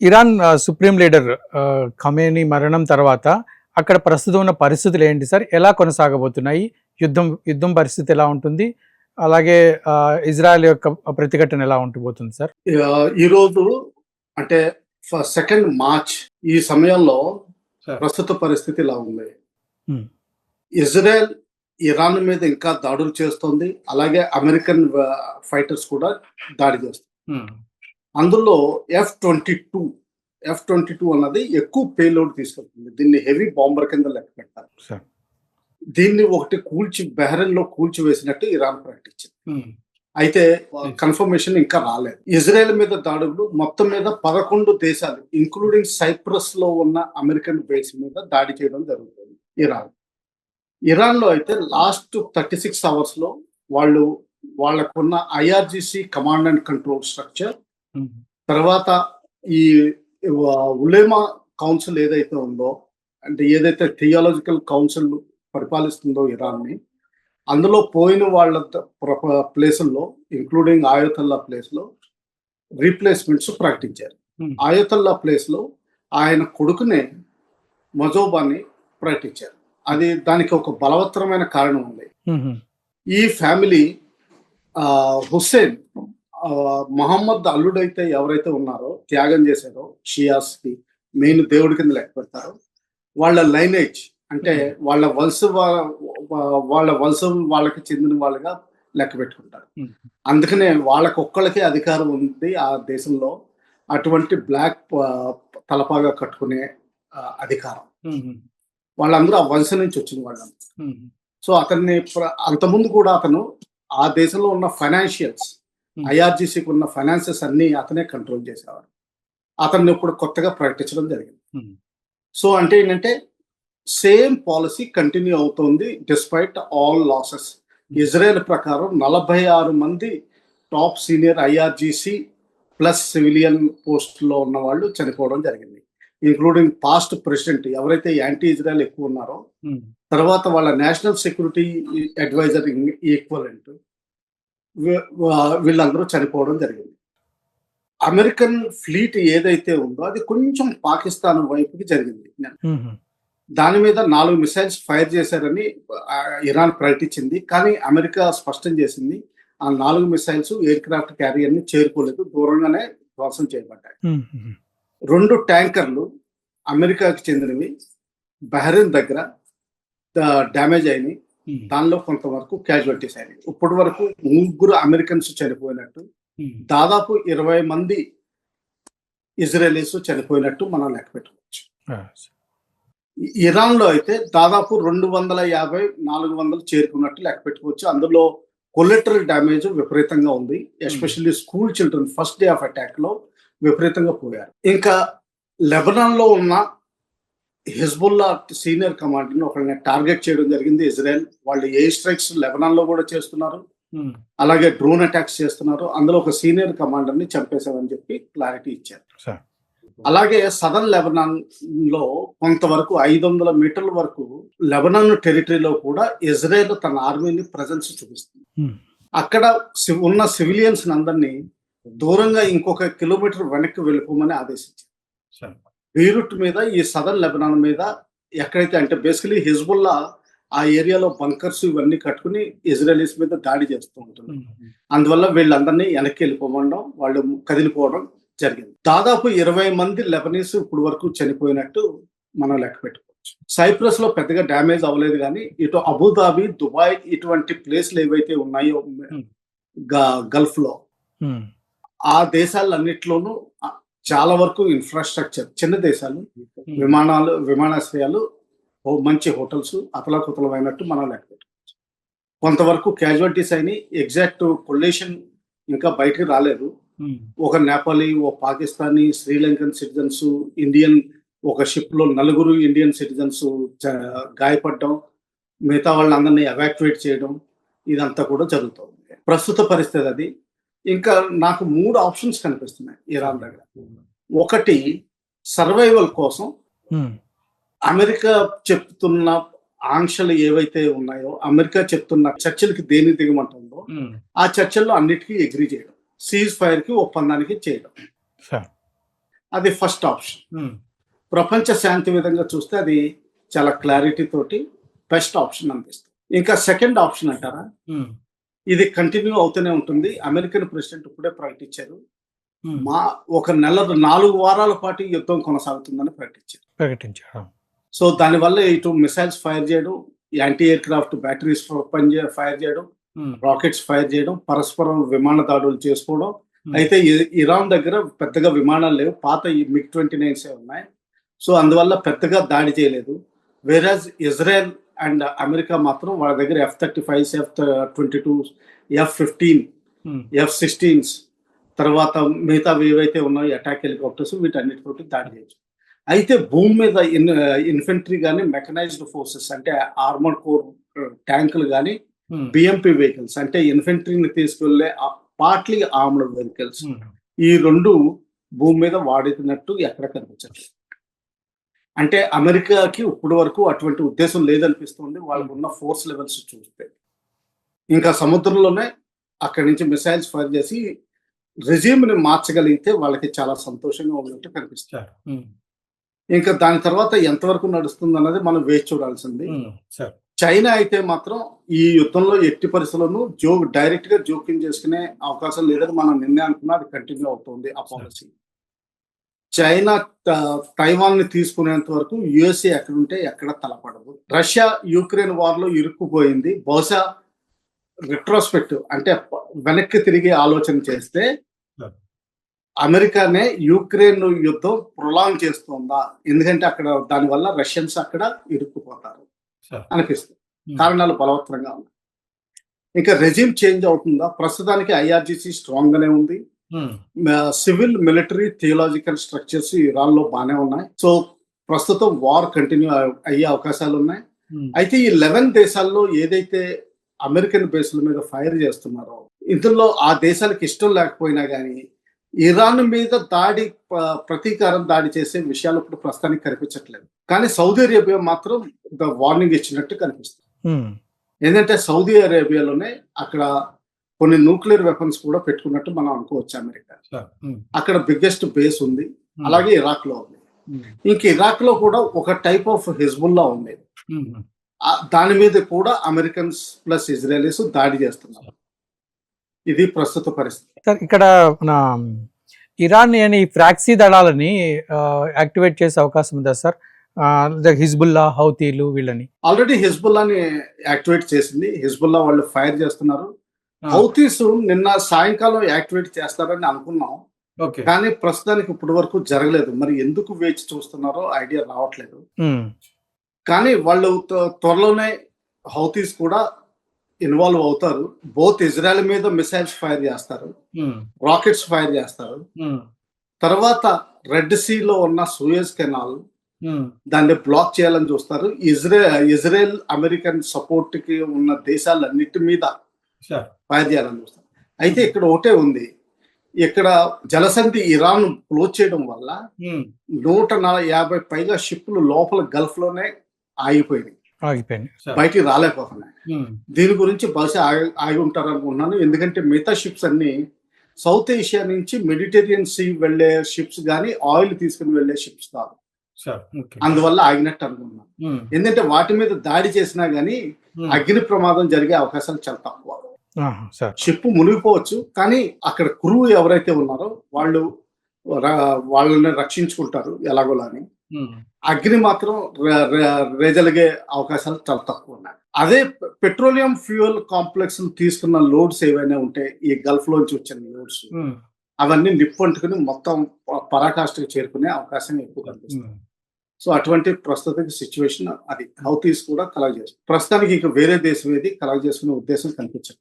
Iran supreme leader Khamenei మరణం తర్వాత అక్కడ ప్రస్తుతం ఉన్న పరిస్థితులు ఏంటి సార్? ఎలా కొనసాగబోతున్నాయి? యుద్ధం పరిస్థితి ఎలా ఉంటుంది? అలాగే ఇజ్రాయెల్ యొక్క ప్రతిఘటన ఎలా ఉంటబోతుంది సార్? ఈరోజు అంటే 2 మార్చ్ ఈ సమయంలో ప్రస్తుత పరిస్థితి ఇలా ఉంది. ఇజ్రాయెల్ ఇరాన్ మీద ఇంకా దాడులు చేస్తుంది. అలాగే అమెరికన్ ఫైటర్స్ కూడా దాడి చేస్తుంది. అందులో F-22 అన్నది ఎక్కువ పేలోడ్ తీసుకెళ్తుంది. దీన్ని హెవీ బాంబర్ కింద లెక్క పెట్టారు. దీన్ని ఒకటి బెహ్రెన్ లో కూల్చివేసినట్టు ఇరాన్ ప్రకటించింది. అయితే కన్ఫర్మేషన్ ఇంకా రాలేదు. ఇజ్రాయెల్ మీద దాడులు మొత్తం మీద 11 దేశాలు ఇంక్లూడింగ్ సైప్రస్ లో ఉన్న అమెరికన్ బేస్ మీద దాడి చేయడం జరుగుతుంది. ఇరాన్ లో అయితే లాస్ట్ 36 అవర్స్ లో వాళ్ళకున్న IRGC command and control structure, తర్వాత ఈ ఉలేమా కౌన్సిల్ ఏదైతే ఉందో, అంటే ఏదైతే థియాలజికల్ కౌన్సిల్ పరిపాలిస్తుందో ఇరాన్ ని, అందులో పోయిన వాళ్ళ ప్లేసుల్లో ఇంక్లూడింగ్ ఆయతుల్లా ప్లేస్ లో రీప్లేస్మెంట్స్ ప్రకటించారు. ఆయతుల్లా ప్లేస్ లో ఆయన కొడుకునే మజోబాని ప్రకటించారు. దానికి ఒక బలవత్తరమైన కారణం ఉంది. ఈ ఫ్యామిలీ హుస్సేన్ మహమ్మద్ అల్లుడైతే ఎవరైతే ఉన్నారో, త్యాగం చేశారో, షియాస్ కి మెయిన్ దేవుడి కింద లెక్క పెడతారో, వాళ్ళ లైనేజ్ అంటే వాళ్ళ వంశం వాళ్ళకి చెందిన వాళ్ళుగా లెక్క పెట్టుకుంటారు. అందుకనే వాళ్ళకొక్కళ్ళకే అధికారం ఉంది ఆ దేశంలో, అటువంటి బ్లాక్ తలపాగా కట్టుకునే అధికారం. వాళ్ళందరూ ఆ వంశం నుంచి వచ్చిన వాళ్ళు. సో అతన్ని అంతకుముందు కూడా అతను ఆ దేశంలో ఉన్న ఫైనాన్షియల్స్, IRGCకి ఉన్న ఫైనాన్సెస్ అన్ని అతనే కంట్రోల్ చేసేవాడు. అతన్ని ఇప్పుడు కొత్తగా ప్రకటించడం జరిగింది. సో అంటే ఏంటంటే సేమ్ పాలసీ కంటిన్యూ అవుతుంది డిస్పైట్ ఆల్ లాసెస్. ఇజ్రాయెల్ ప్రకారం 46 మంది top senior IRGC plus civilian post లో ఉన్న వాళ్ళు చనిపోవడం జరిగింది. ఇంక్లూడింగ్ పాస్ట్ ప్రెసిడెంట్ ఎవరైతే యాంటీ ఇజ్రాయెల్ ఎక్కువ ఉన్నారో, తర్వాత వాళ్ళ నేషనల్ సెక్యూరిటీ అడ్వైజర్ ఈక్వలెంట్, వీళ్ళందరూ చనిపోవడం జరిగింది. అమెరికన్ ఫ్లీట్ ఏదైతే ఉందో అది కొంచెం పాకిస్తాన్ వైపుకి జరిగింది. దాని మీద 4 మిసైల్స్ ఫైర్ చేశారని ఇరాన్ ప్రకటించింది. కానీ అమెరికా స్పష్టం చేసింది ఆ 4 మిసైల్స్ ఎయిర్ క్రాఫ్ట్ క్యారియర్ ని చేరుకోలేదు, దూరంగానే ధ్వంసం చేయబడ్డాయి. 2 ట్యాంకర్లు అమెరికాకి చెందినవి బహ్రెయిన్ దగ్గర డ్యామేజ్ అయినాయి. దానిలో కొంతవరకు క్యాజువాలిటీస్ అయినాయి. ఇప్పటి వరకు 3 అమెరికన్స్ చనిపోయినట్టు, దాదాపు 20 మంది ఇజ్రాయలీస్ చనిపోయినట్టు మనం లెక్క పెట్టుకోవచ్చు. ఇరాన్ లో అయితే దాదాపు 250-400 చేరుకున్నట్టు లెక్క పెట్టుకోవచ్చు. అందులో కొలెటరల్ డ్యామేజ్ విపరీతంగా ఉంది. Especially school children first day of attack లో విపరీతంగా పోయారు. ఇంకా లెబనాన్ లో ఉన్న హిజ్బుల్లా సీనియర్ కమాండర్ ని ఒకరిని టార్గెట్ చేయడం జరిగింది ఇజ్రాయెల్. వాళ్ళు ఎయిర్ స్ట్రైక్స్ లెబనాన్ లో కూడా చేస్తున్నారు, అలాగే డ్రోన్ అటాక్స్ చేస్తున్నారు. అందులో ఒక సీనియర్ కమాండర్ ని చంపేశామని చెప్పి క్లారిటీ ఇచ్చారు. అలాగే సదర్న్ లెబనాన్ లో కొంతవరకు 500 మీటర్ల వరకు లెబనాన్ టెరిటరీలో కూడా ఇజ్రాయెల్ తన ఆర్మీని ప్రెజెన్స్ చూపిస్తుంది. అక్కడ ఉన్న సివిలియన్స్ అందరినీ దూరంగా ఇంకొక కిలోమీటర్ వెనక్కి వెళ్ళిపోమని ఆదేశించారు. బీరూట్ మీద, ఈ సదర్న్ లెబనాన్ మీద ఎక్కడైతే అంటే బేసికలీ హిజ్బుల్లా ఆ ఏరియాలో బంకర్స్ ఇవన్నీ కట్టుకుని ఇజ్రాయలీస్ మీద దాడి చేస్తూ ఉంటుంది. అందువల్ల వీళ్ళందరినీ వెనక్కి వెళ్ళిపోవడం, వాళ్ళు కదిలిపోవడం జరిగింది. దాదాపు 20 మంది లెబనీస్ ఇప్పుడు వరకు చనిపోయినట్టు మనం లెక్క పెట్టుకోవచ్చు. సైప్రస్ లో పెద్దగా డ్యామేజ్ అవ్వలేదు, కానీ ఇటు అబుదాబి, దుబాయ్ ఇటువంటి ప్లేస్లు ఏవైతే ఉన్నాయో గల్ఫ్ లో, ఆ దేశాలన్నిట్లోనూ చాలా వరకు ఇన్ఫ్రాస్ట్రక్చర్, చిన్న దేశాలు, విమానాశ్రయాలు, మంచి హోటల్స్ అతలాకుతలమైనట్టు మనం లెక్క పెట్టుకోవచ్చు. కొంతవరకు క్యాజువాలిటీస్ అయినాయి. ఎగ్జాక్ట్ కొలేషన్ ఇంకా బయటకు రాలేదు. ఒక నేపాలీ, ఓ పాకిస్తానీ, శ్రీలంకన్ సిటిజన్స్, ఇండియన్, ఒక షిప్ లో 4 ఇండియన్ సిటిజన్స్ గాయపడడం, మిగతా వాళ్ళందరినీ ఎవాక్యువేట్ చేయడం, ఇదంతా కూడా జరుగుతుంది. ప్రస్తుత పరిస్థితి అది. ఇంకా నాకు 3 ఆప్షన్స్ కనిపిస్తున్నాయి ఇరాన్ దగ్గర. ఒకటి, సర్వైవల్ కోసం అమెరికా చెప్తున్న ఆంక్షలు ఏవైతే ఉన్నాయో, అమెరికా చెప్తున్న చర్చలకి దేని దిగమంటుందో ఆ చర్చల్లో అన్నిటికీ అగ్రీ చేయడం, సీజ్ ఫైర్ కి ఒప్పందానికి చేయడం. అది ఫస్ట్ ఆప్షన్. ప్రపంచ శాంతి విధంగా చూస్తే అది చాలా క్లారిటీ తోటి బెస్ట్ ఆప్షన్ అనిపిస్తుంది. ఇంకా సెకండ్ ఆప్షన్ అంటారా, ఇది కంటిన్యూ అవుతూనే ఉంటుంది. అమెరికన్ ప్రెసిడెంట్ ఇప్పుడే ప్రకటించారు, మా ఒక నెల 4 వారాల పాటు యుద్ధం కొనసాగుతుందని ప్రకటించారు. సో దానివల్ల ఇటు మిసైల్స్ ఫైర్ చేయడం, anti air craft batteries fire చేయడం, రాకెట్స్ ఫైర్ చేయడం, పరస్పరం విమాన దాడులు చేసుకోవడం. అయితే ఇరాన్ దగ్గర పెద్దగా విమానాలు లేవు, పాత ఈ MiG-29 ఉన్నాయి. సో అందువల్ల పెద్దగా దాడి చేయలేదు. వేరాజ్ ఇజ్రాయెల్ అండ్ అమెరికా మాత్రం వాళ్ళ దగ్గర F-35, F-22, F-15, F-16 తర్వాత మిగతా ఏవైతే ఉన్నాయో అటాక్ హెలికాప్టర్స్, వీటన్నిటితోటి దాడి చేయొచ్చు. అయితే భూమి మీద ఇన్ఫెంట్రీ కానీ, మెకనైజ్డ్ ఫోర్సెస్ అంటే ఆర్మర్ కోర్ ట్యాంకులు కానీ, BMP వెహికల్స్ అంటే ఇన్ఫెంట్రీని తీసుకెళ్లే పార్ట్లీ ఆర్మర్డ్ వెహికల్స్, ఈ 2 భూమి మీద వాడినట్టు ఎక్కడ కనిపించట్లేదు. అంటే అమెరికాకి ఇప్పటి వరకు అటువంటి ఉద్దేశం లేదనిపిస్తుంది వాళ్ళకు ఉన్న ఫోర్స్ లెవెల్స్ చూస్తే. ఇంకా సముద్రంలోనే అక్కడి నుంచి మిసైల్స్ ఫైర్ చేసి రెజ్యూమ్ని మార్చగలిగితే వాళ్ళకి చాలా సంతోషంగా ఉన్నట్టు కనిపిస్తారు. ఇంకా దాని తర్వాత ఎంతవరకు నడుస్తుంది అన్నది మనం వేచి చూడాల్సింది. చైనా అయితే మాత్రం ఈ యుద్ధంలో ఎట్టి పరిస్థితుల్లోనూ డైరెక్ట్ గా జోక్యం చేసుకునే అవకాశం లేదని మనం నిన్నే అనుకున్నా, అది కంటిన్యూ అవుతుంది ఆ పాలసీ. చైనా తైవాన్ ని తీసుకునేంత వరకు USA ఎక్కడుంటే ఎక్కడ తలపడదు. రష్యా యుక్రెయిన్ వార్ లో ఇరుక్కుపోయింది. బహుశా రిట్రోస్పెక్టివ్ అంటే వెనక్కి తిరిగి ఆలోచన చేస్తే అమెరికానే యుక్రెయిన్ యుద్ధం ప్రొలాంగ్ చేస్తుందా, ఎందుకంటే అక్కడ దానివల్ల రష్యన్స్ అక్కడ ఇరుక్కుపోతారు అనిపిస్తుంది. కారణాలు బలవత్తరంగా ఉన్నాయి. ఇంకా రెజిమ్ చేంజ్ అవుతుందా, ప్రస్తుతానికి IRGC స్ట్రాంగ్ గానే ఉంది. Civil military theological structures Iran లో బాగానే ఉన్నాయి. సో ప్రస్తుతం వార్ కంటిన్యూ అయ్యే అవకాశాలు ఉన్నాయి. అయితే ఈ 11 దేశాల్లో ఏదైతే అమెరికన్ బేస్ల మీద ఫైర్ చేస్తున్నారో, ఇందులో ఆ దేశాలకు ఇష్టం లేకపోయినా కానీ ఇరాన్ మీద ప్రతీకారం దాడి చేసే విషయాలు ఇప్పుడు ప్రస్తుతానికి కనిపించట్లేదు. కానీ సౌదీ అరేబియా మాత్రం వార్నింగ్ ఇచ్చినట్టు కనిపిస్తుంది. ఏంటంటే సౌదీ అరేబియాలోనే అక్కడ కొన్ని న్యూక్లియర్ వెపన్స్ కూడా పెట్టుకున్నట్టు మనం అనుకోవచ్చు. అమెరికా అక్కడ బిగ్గెస్ట్ బేస్ ఉంది, అలాగే ఇరాక్ లో ఉంది. ఇంక ఇరాక్ లో కూడా ఒక టైప్ ఆఫ్ హిజ్బుల్లా ఉంది. దాని మీద కూడా అమెరికన్స్ ప్లస్ ఇజ్రాయలీస్ దాడి చేస్తున్నారు. ఇది ప్రస్తుత పరిస్థితి. సార్ ఇక్కడ మన ఇరాన్ అని ఫ్రాక్సీ దళాలని యాక్టివేట్ చేసే అవకాశం ఉందా సార్? హిజ్బుల్లా, హౌతీలు వీళ్ళని ఆల్రెడీ హిజ్బుల్లాని యాక్టివేట్ చేసింది. హిజ్బుల్లా వాళ్ళు ఫైర్ చేస్తున్నారు. హౌతీస్ నిన్న సాయంకాలం యాక్టివేట్ చేస్తారని అనుకున్నాం, కానీ ప్రస్తుతానికి ఇప్పటి వరకు జరగలేదు. మరి ఎందుకు వేచి చూస్తున్నారో ఐడియా రావట్లేదు. కానీ వాళ్ళు త్వరలోనే హౌతీస్ కూడా ఇన్వాల్వ్ అవుతారు. బోత్ ఇజ్రాయెల్ మీద మిసైల్స్ ఫైర్ చేస్తారు, రాకెట్స్ ఫైర్ చేస్తారు. తర్వాత రెడ్ సీలో ఉన్న సూయజ్ కెనాల్ దాన్ని బ్లాక్ చేయాలని చూస్తారు. ఇజ్రాయెల్ అమెరికన్ సపోర్ట్ కి ఉన్న దేశాలన్నిటి మీద ఫైర్ చేయాలని చూస్తారు. అయితే ఇక్కడ ఒకటే ఉంది, ఇక్కడ జలసంధి ఇరాన్ క్లోజ్ చేయడం వల్ల 150 పైగా షిప్లు లోపల గల్ఫ్ లోనే ఆగిపోయినాయి, బయటికి రాలేకపోతున్నాయి. దీని గురించి బహుశా ఆగి ఉంటారు అనుకుంటున్నాను. ఎందుకంటే మిగతా షిప్స్ అన్ని సౌత్ ఏషియా నుంచి మెడిటేరియన్ సీ వెళ్లే షిప్స్ కానీ, ఆయిల్ తీసుకుని వెళ్లే షిప్స్ కాదు. అందువల్ల ఆగినట్టు అనుకున్నాను. ఎందుకంటే వాటి మీద దాడి చేసినా గానీ అగ్ని ప్రమాదం జరిగే అవకాశాలు చాలా తక్కువ. షిప్ మునిగిపోవచ్చు, కానీ అక్కడ క్రూ ఎవరైతే ఉన్నారో వాళ్ళని రక్షించుకుంటారు ఎలాగోలాని. అగ్ని మాత్రం రేజలిగే అవకాశాలు చాలా తక్కువ ఉన్నాయి. అదే పెట్రోలియం ఫ్యూయల్ కాంప్లెక్స్ తీసుకున్న లోడ్స్ ఏవైనా ఉంటే, ఈ గల్ఫ్ లోంచి వచ్చిన లోడ్స్ అవన్నీ నిప్పంటుకుని మొత్తం పరాకాష్ఠకు చేరుకునే అవకాశం ఎక్కువ కనిపిస్తుంది. సో అటువంటి ప్రస్తుత సిచ్యువేషన్ అది హౌతీస్ కూడా కలెక్ట్ చేస్తారు. ప్రస్తుతానికి ఇంకా వేరే దేశం ఏది కలెక్ట్ చేసుకునే ఉద్దేశం కనిపించదు.